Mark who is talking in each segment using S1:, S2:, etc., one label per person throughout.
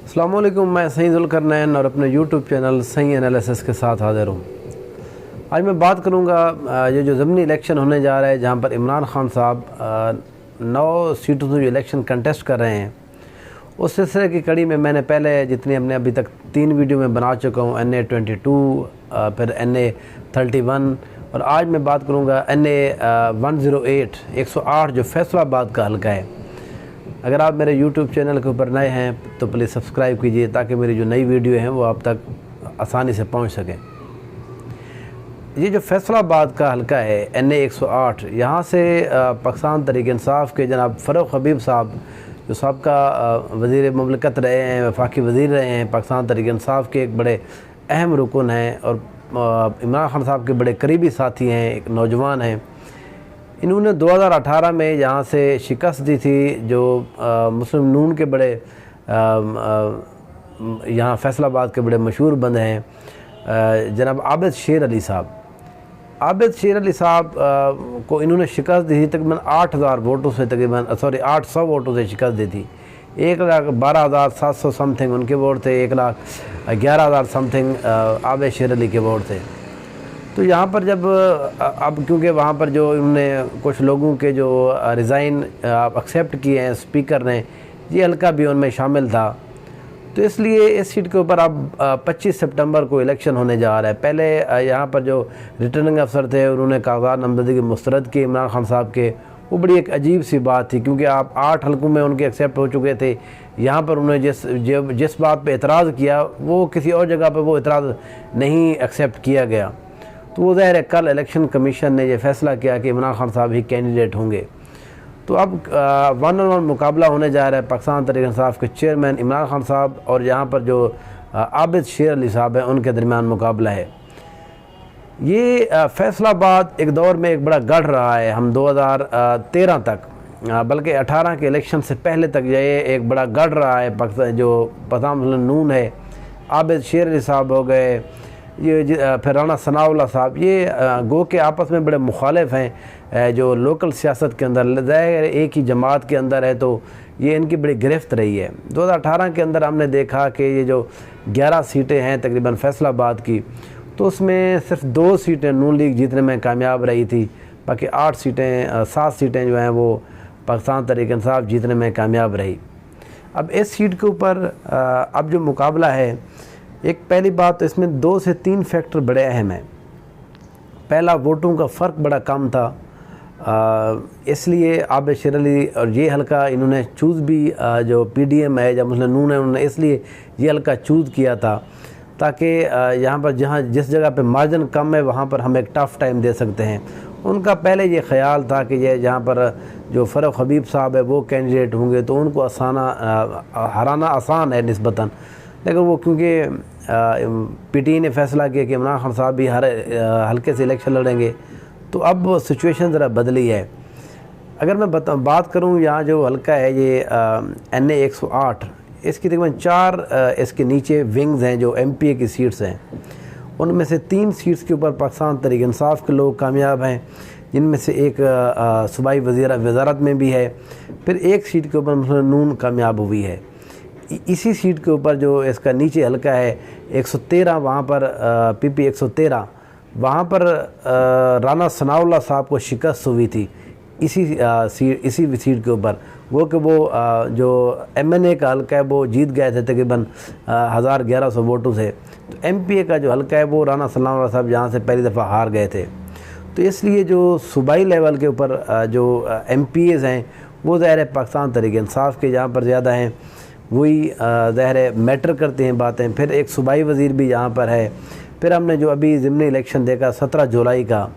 S1: अस्सलाम वालेकुम, मैं सही ज़ुल्करनैन और अपने यूट्यूब चैनल सही एनालिसिस के साथ हाज़िर हूँ। आज मैं बात करूँगा ये जो ज़मीनी इलेक्शन होने जा रहा है, जहाँ पर इमरान खान साहब 9 सीटों से जो इलेक्शन कंटेस्ट कर रहे हैं, उस सिलसिले की कड़ी में मैंने पहले जितनी हमने अभी तक 3 वीडियो में बना चुका हूँ, NA-22, फिर NA-31 और आज मैं बात करूँगा NA-108 108 जो फैसलाबाद का हल्का है। अगर आप मेरे YouTube चैनल के ऊपर नए हैं तो प्लीज़ सब्सक्राइब कीजिए ताकि मेरी जो नई वीडियो हैं वो आप तक आसानी से पहुंच सकें। ये जो फैसलाबाद का हल्का है NA-108, यहाँ से पाकिस्तान तहरीक इंसाफ के जनाब फ़ारूक हबीब साहब जो सबका वज़ीर मुमलिकत रहे हैं, वफाकी वज़ीर रहे हैं, पाकिस्तान तहरीक इंसाफ के एक बड़े अहम रुकन हैं और इमरान खान साहब के बड़े करीबी साथी हैं, एक नौजवान हैं। इन्होंने 2018 में यहाँ से शिकस्त दी थी जो मुस्लिम नून के बड़े यहाँ फैसलाबाद के बड़े मशहूर बंद हैं जनाब आबिद शेर अली साहब। आबिद शेर अली साहब को इन्होंने शिकस्त दी थी तकरीबन 8000 वोटों से, 800 वोटों से शिकस्त दी थी। 1,12,700 समथिंग उनके वोट थे, 1,11,000 समथिंग आबिद शेर अली के वोट थे। तो यहाँ पर जब अब क्योंकि वहाँ पर जो उन्होंने कुछ लोगों के जो रिज़ाइन एक्सेप्ट किए हैं स्पीकर ने, ये हल्का भी उनमें शामिल था, तो इसलिए इस सीट के ऊपर अब 25 सितंबर को इलेक्शन होने जा रहा है। पहले यहाँ पर जो रिटर्निंग अफसर थे उन्होंने कागजात नामजदगी मुस्तरद किए इमरान खान साहब के। वो बड़ी एक अजीब सी बात थी क्योंकि आप 8 हल्कों में उनके एक्सेप्ट हो चुके थे। यहाँ पर उन्होंने जिस बात पे एतराज़ किया वो किसी और जगह पर वो एतराज़ नहीं एक्सेप्ट किया गया। तो वो ज़ाहिर है कल इलेक्शन कमीशन ने ये फ़ैसला किया कि इमरान खान साहब ही कैंडिडेट होंगे। तो अब 1-on-1 मुकाबला होने जा रहा है पाकिस्तान तहरीक इंसाफ के चेयरमैन इमरान खान साहब और यहाँ पर जो आबिद शेर अली साहब हैं उनके दरमियान मुकाबला है। ये फैसलाबाद एक दौर में एक बड़ा गढ़ रहा है। हम 2013 तक बल्कि 18 के इलेक्शन से पहले तक ये एक बड़ा गढ़ रहा है। पाकिस्तान जो पाकिस्तान नून है, आबिद शेर अली साहब हो गए, ये फिर राना सनाउल्लाह साहब, ये गो के आपस में बड़े मुखालिफ हैं जो लोकल सियासत के अंदर। ज़ाहिर एक ही जमात के अंदर है तो ये इनकी बड़ी गिरफ्त रही है। 2018 के अंदर हमने देखा कि ये जो 11 सीटें हैं तकरीबन फैसलाबाद की, तो उसमें सिर्फ 2 सीटें नून लीग जीतने में कामयाब रही थी, बाकी 7 सीटें जो हैं वो पाकिस्तान तहरीक इंसाफ जीतने में कामयाब रही। अब इस सीट के ऊपर अब जो मुकाबला है, एक पहली बात तो इसमें 2 से 3 फैक्टर बड़े अहम हैं। पहला, वोटों का फ़र्क बड़ा कम था, इसलिए आबिद शेर अली और ये हल्का इन्होंने चूज़ भी जो PDM है या मुस्लिम नून है उन्होंने इसलिए ये हल्का चूज़ किया था ताकि यहाँ पर जिस जगह पे मार्जिन कम है वहाँ पर हम एक टफ़ टाइम दे सकते हैं। उनका पहले ये ख्याल था कि ये जहाँ पर जो फ़ारूक हबीब साहब है वो कैंडिडेट होंगे तो उनको हराना आसान है निस्बतन, लेकिन वो क्योंकि PTI ने फ़ैसला किया कि इमरान खान साहब भी हर हल्के से इलेक्शन लड़ेंगे, तो अब सिचुएशन ज़रा बदली है। अगर मैं बात करूं, यहाँ जो हल्का है ये NA-108, इसकी तकरीबन 4 इसके नीचे विंग्स हैं जो MPA की सीट्स हैं। उनमें से 3 सीट्स के ऊपर पाकिस्तान तहरीक इंसाफ के लोग कामयाब हैं, जिनमें से एक सूबाई वज़ारत में भी है, फिर एक सीट के ऊपर मुस्लिम नून कामयाब हुई है। इसी सीट के ऊपर जो इसका नीचे हल्का है 113, वहाँ पर PP 113, वहाँ पर राना सनाउल्लाह साहब को शिकस्त हुई थी इसी सीट के ऊपर। वो कि वो जो MNA का हल्का है वो जीत गए थे तकरीबन 1100 वोटों से। तो MPA का जो हल्का है वो राना सनाउल्लाह साहब जहाँ से पहली दफ़ा हार गए थे। तो इसलिए जो सूबाई लेवल के ऊपर जो MPAs हैं वो ज़ाहिर है पाकिस्तान तहरीक इंसाफ के जहाँ पर ज़्यादा हैं, वही ज़ाहिर मैटर करते हैं बातें। फिर एक सूबाई वज़ीर भी यहाँ पर है। फिर हमने जो अभी ज़िमनी इलेक्शन देखा 17 जुलाई का,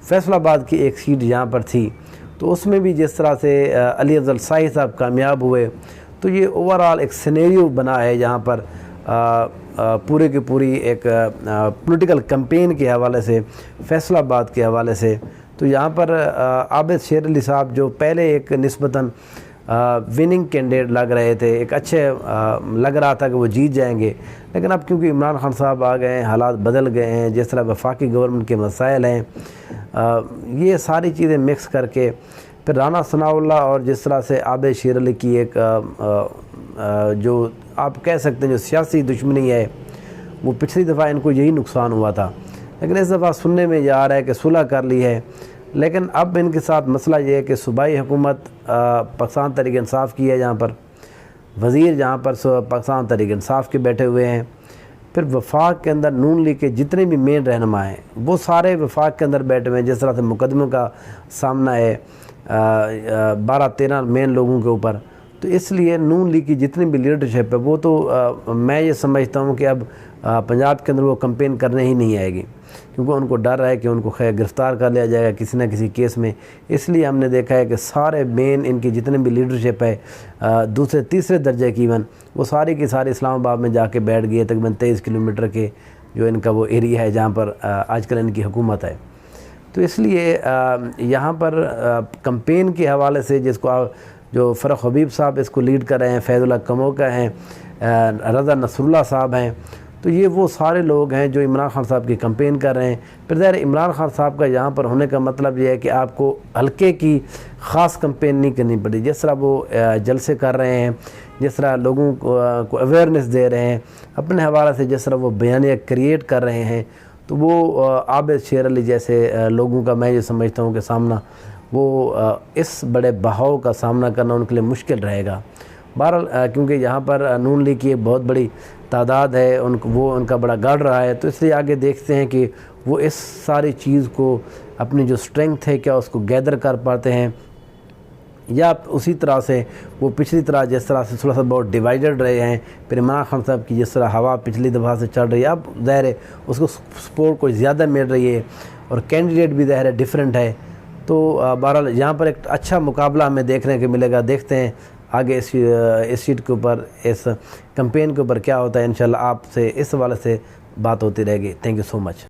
S1: फैसलाबाद की एक सीट यहाँ पर थी, तो उसमें भी जिस तरह से अली अफजल शाही साहब कामयाब हुए, तो ये ओवरऑल एक सिनेरियो बना है जहाँ पर पूरे की पूरी एक पॉलिटिकल कैंपेन के हवाले से, फैसलाबाद के हवाले से। तो यहाँ पर आबिद शेर अली साहब जो पहले एक निस्बतन विनिंग कैंडिडेट लग रहे थे, एक अच्छे लग रहा था कि वो जीत जाएंगे, लेकिन अब क्योंकि इमरान खान साहब आ गए हैं, हालात बदल गए हैं, जिस तरह वफाकी गवर्नमेंट के मसाइल हैं, ये सारी चीज़ें मिक्स करके फिर राना सनाउल्लाह और जिस तरह से आबिद शेर अली की एक جو آپ کہہ سکتے ہیں جو سیاسی دشمنی ہے وہ پچھلی دفعہ ان کو یہی نقصان ہوا تھا، لیکن اس دفعہ سننے میں یہ آ رہا ہے کہ صلح کر لی ہے۔ لیکن اب ان کے ساتھ مسئلہ یہ ہے کہ صوبائی حکومت پاکستان تحریک انصاف کی ہے، جہاں پر وزیر جہاں پر پاکستان تحریک انصاف کے بیٹھے ہوئے ہیں، پھر وفاق کے اندر نون لیگ کے جتنے بھی مین رہنما ہیں وہ سارے وفاق کے اندر بیٹھے ہوئے ہیں۔ جس طرح سے مقدموں کا سامنا ہے 12-13 مین لوگوں کے اوپر، تو اس لیے نون لیگ کی جتنی بھی لیڈرشپ ہے وہ تو میں یہ سمجھتا ہوں کہ اب پنجاب کے اندر وہ کمپین کرنے ہی نہیں آئے گی، کیونکہ ان کو ڈر ہے کہ ان کو گرفتار کر لیا جائے گا کسی نہ کسی کیس میں۔ اس لیے ہم نے دیکھا ہے کہ سارے مین ان کی جتنے بھی لیڈرشپ ہے دوسرے تیسرے درجے کی ایون، وہ ساری کی ساری اسلام آباد میں جا کے بیٹھ گئی ہے، تقریباً 23 کلومیٹر کے جو ان کا وہ ایریا ہے جہاں پر آج کل ان کی حکومت ہے۔ تو اس لیے یہاں پر کمپین کے حوالے سے جس کو جو فرق حبیب صاحب اس کو لیڈ کر رہے ہیں، فیض اللہ کموکا ہیں، رضا نصر اللہ صاحب ہیں، تو یہ وہ سارے لوگ ہیں جو عمران خان صاحب کی کمپین کر رہے ہیں۔ پھر ظاہر عمران خان صاحب کا یہاں پر ہونے کا مطلب یہ ہے کہ آپ کو حلقے کی خاص کمپین نہیں کرنی پڑی، جس طرح وہ جلسے کر رہے ہیں، جس طرح لوگوں کو اویئرنیس دے رہے ہیں اپنے حوالے سے، جس طرح وہ بیانیہ کریٹ کر رہے ہیں، تو وہ عابد شیر علی جیسے لوگوں کا میں یہ سمجھتا ہوں کہ سامنا وہ اس بڑے بہاؤ کا سامنا کرنا ان کے لیے مشکل رہے گا۔ بہرحال کیونکہ یہاں پر نون لیگ کی ایک بہت بڑی تعداد ہے، وہ ان کا بڑا گڑھ رہا ہے، تو اس لیے آگے دیکھتے ہیں کہ وہ اس ساری چیز کو اپنی جو سٹرنگتھ ہے کیا اس کو گیدر کر پاتے ہیں، یا اسی طرح سے وہ پچھلی طرح جس طرح سے تھوڑا سا بہت ڈیوائیڈڈ رہے ہیں۔ پھر عمران خان صاحب کی جس طرح ہوا پچھلی دفعہ سے چل رہی ہے، اب ظاہر ہے اس کو سپورٹ کوئی زیادہ مل رہی ہے اور کینڈیڈیٹ بھی ظاہر ہے ڈیفرنٹ ہے، تو بہرحال یہاں پر ایک اچھا مقابلہ ہمیں دیکھنے کو ملے گا۔ دیکھتے ہیں آگے اس سیٹ کے اوپر، اس کمپین کے اوپر کیا ہوتا ہے۔ انشاءاللہ آپ سے اس حوالے سے بات ہوتی رہے گی۔ Thank you so much.